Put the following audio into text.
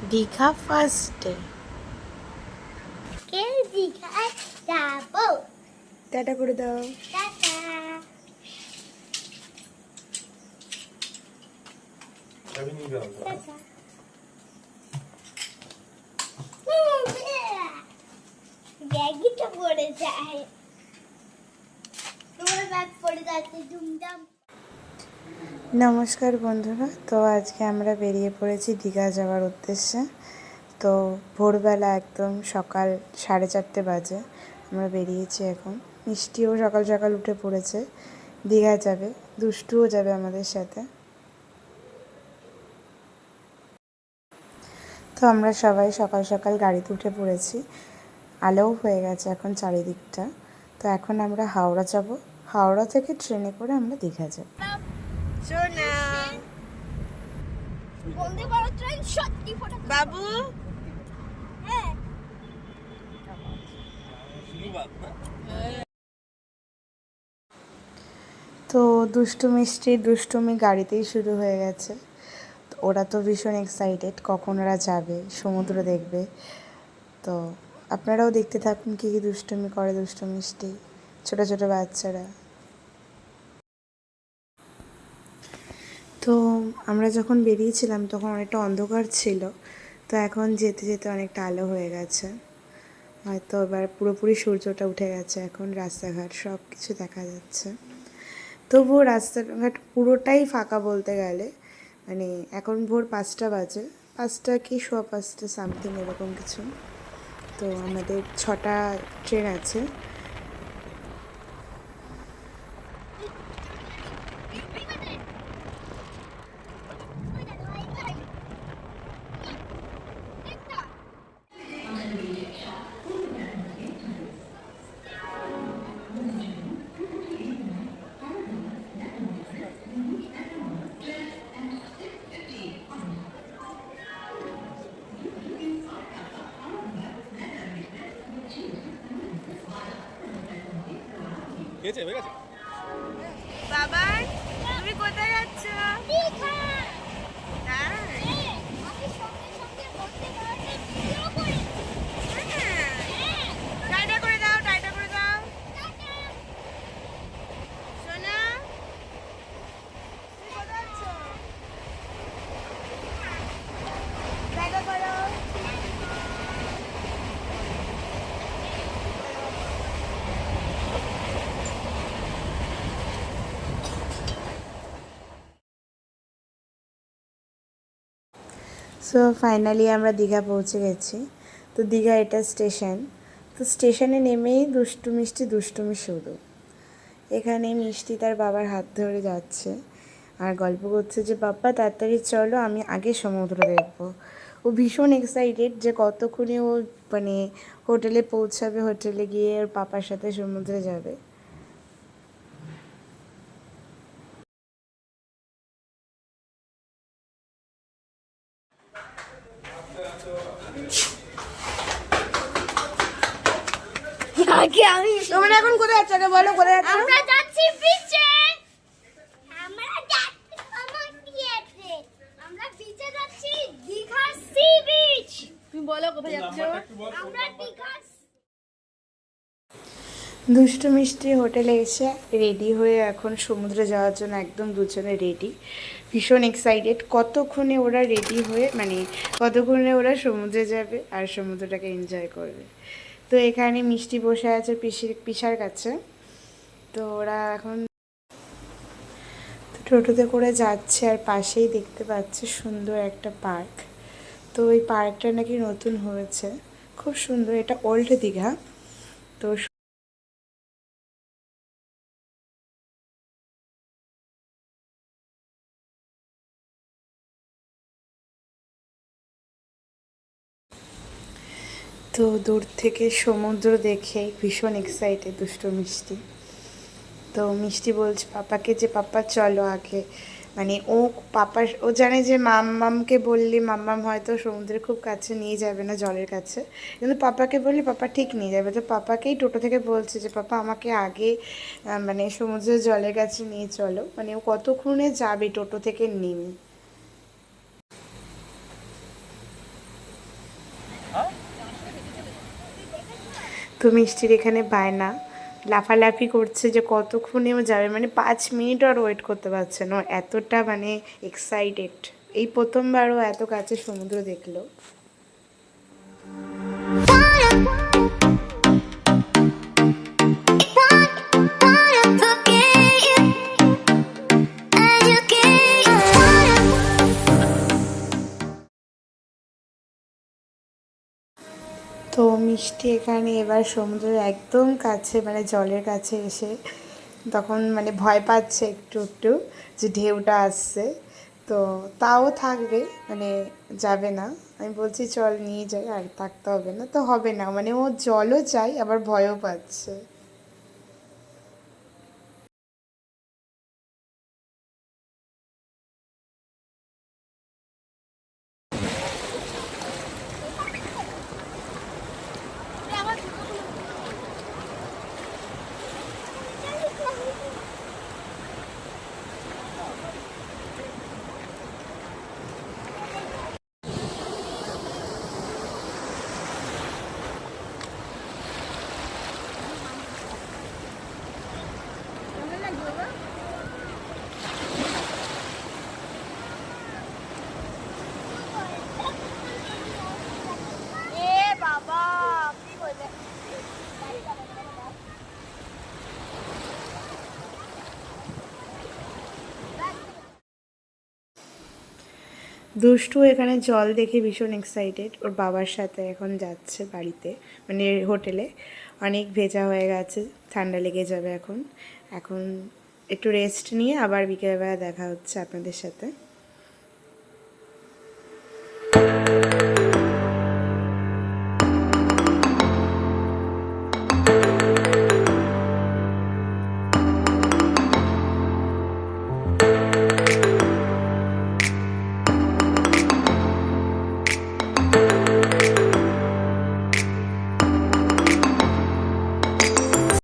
Digha first day. দীঘায় যাবো। Tata করে দাও। টাটা। টাটা। ব্যাগটা পড়ে যায়, তোমার ব্যাগ পড়ে যাচ্ছে দুমদাম। নমস্কার বন্ধুরা, তো আজকে আমরা বেরিয়ে পড়েছি দীঘা যাওয়ার উদ্দেশ্যে। তো ভোরবেলা একদম সকাল 4:30 বাজে আমরা বেরিয়েছি। এখন মিষ্টিও সকাল সকাল উঠে পড়েছে, দীঘা যাবে, দুষ্টুও যাবে আমাদের সাথে। তো আমরা সবাই সকাল সকাল গাড়িতে উঠে পড়েছি, আলোও হয়ে গেছে এখন চারিদিকটা। তো এখন আমরা হাওড়া যাব, হাওড়া থেকে ট্রেনে করে আমরা দীঘা যাব। সোনা বলতে পারো ট্রেন সত্যি ফটো বাবু, হ্যাঁ। তো দুষ্টু মিষ্টির দুষ্টুমি গাড়িতেই শুরু হয়ে গেছে। তো ওরা তো ভীষণ এক্সাইটেড কখন ওরা যাবে, সমুদ্র দেখবে। তো আপনারাও দেখতে থাকুন কী কী দুষ্টুমি করে দুষ্টু মিষ্টি, ছোটো ছোটো বাচ্চারা। তো আমরা যখন বেরিয়েছিলাম তখন অনেকটা অন্ধকার ছিল, তো এখন যেতে যেতে অনেকটা আলো হয়ে গেছে। হয়তো এবার পুরোপুরি সূর্যটা উঠে গেছে, এখন রাস্তাঘাট সব কিছু দেখা যাচ্ছে। তবুও রাস্তাঘাট পুরোটাই ফাঁকা বলতে গেলে। মানে এখন ভোর 5টা বাজে, 5টা কি 5:15 সামথিং এরকম কিছু। তো আমাদের 6টা ট্রেন আছে। বাবা, তুমি কোথায় যাচ্ছ? দীঘা। তাই? হ্যাঁ, আমি সঙ্গে সঙ্গে বলতে পারো না, ভিডিও করে। হ্যাঁ। টাটা করে দাও, টাটা করে দাও। টাটা। সোনা, তুমি কোথায় যাচ্ছ? টাটা করো। সো ফাইনালি আমরা দীঘা পৌঁছে গেছি। তো দীঘা এটা স্টেশন। তো স্টেশনে নেমেই দুষ্টু মিষ্টি দুষ্টুমি শুরু। এখানে মিষ্টি তার বাবার হাত ধরে যাচ্ছে আর গল্প করছে যে বাবা তাড়াতাড়ি চলো, আমি আগে সমুদ্র দেখবো। ও ভীষণ এক্সাইটেড যে কতক্ষণে ও মানে হোটেলে পৌঁছাবে, হোটেলে গিয়ে ওর পাপার সাথে সমুদ্রে যাবে। আগে আমি তোমরা এখন কোথায় যাচ্ছ আগে বলো, কোথায় যাচ্ছ? আমরা যাচ্ছি বিচে। আমরা যাচ্ছি আমার দিয়েছে। আমরা বিচে যাচ্ছি, দীঘা সি বিচ। তুমি বলো কোথায় যাচ্ছ? আমরা দীঘা। দুষ্টু মিষ্টি হোটেলে এসে রেডি হয়ে এখন সমুদ্রে যাওয়ার জন্য একদম দুজনে রেডি, ভীষণ এক্সাইটেড কতক্ষণে ওরা রেডি হয়ে মানে কতক্ষণে ওরা সমুদ্রে যাবে আর সমুদ্রটাকে এনজয় করবে। তো এখানে মিষ্টি বসে আছে পিসার কাছে। তো ওরা এখন টোটোতে করে যাচ্ছে আর পাশেই দেখতে পাচ্ছে সুন্দর একটা পার্ক। তো ওই পার্কটা নাকি নতুন হয়েছে, খুব সুন্দর, এটা ওল্ড দীঘা। তো তো দূর থেকে সমুদ্র দেখে ভীষণ এক্সাইটেড দুষ্টু মিষ্টি। তো মিষ্টি বলছে পাপাকে যে পাপা চলো আগে, মানে ও জানে যে মাম্মামকে বললে মাম্মাম হয়তো সমুদ্রের খুব কাছে নিয়ে যাবে না, জলের কাছে, কিন্তু পাপাকে বললে পাপা ঠিক নিয়ে যাবে। তো পাপাকেই টোটো থেকে বলছে যে পাপা আমাকে আগে মানে সমুদ্রের জলের কাছে নিয়ে চলো, মানে ও কতক্ষণে যাবে টোটো থেকে নেমে। তো মিষ্টির এখানে বায়না লাফালাফি করছে যে কতক্ষণেও যাবে, মানে 5 মিনিট আর ওয়েট করতে পারছে না, ও এতটা মানে এক্সাইটেড। এই প্রথমবারও এত কাছে সমুদ্র দেখলো। তো মিষ্টি এখানে এবার সমুদ্রের একদম কাছে মানে জলের কাছে এসে তখন মানে ভয় পাচ্ছে একটু একটু যে ঢেউটা আসছে, তো তাও থাকবে মানে যাবে না। আমি বলছি চল নিয়ে যাই, আর থাকতে হবে না, তো হবে না, মানে ও জলও চাই আবার ভয়ও পাচ্ছে। এ বাবা কি বলবে দুষ্টু এখানে জল দেখে ভীষণ এক্সাইটেড, ওর বাবার সাথে এখন যাচ্ছে বাড়িতে মানে হোটেলে। অনেক ভেজা হয়ে গেছে, ঠান্ডা লেগে যাবে এখন। এখন একটু রেস্ট নিয়ে আবার বিকেলবেলা দেখা হচ্ছে আপনাদের সাথে।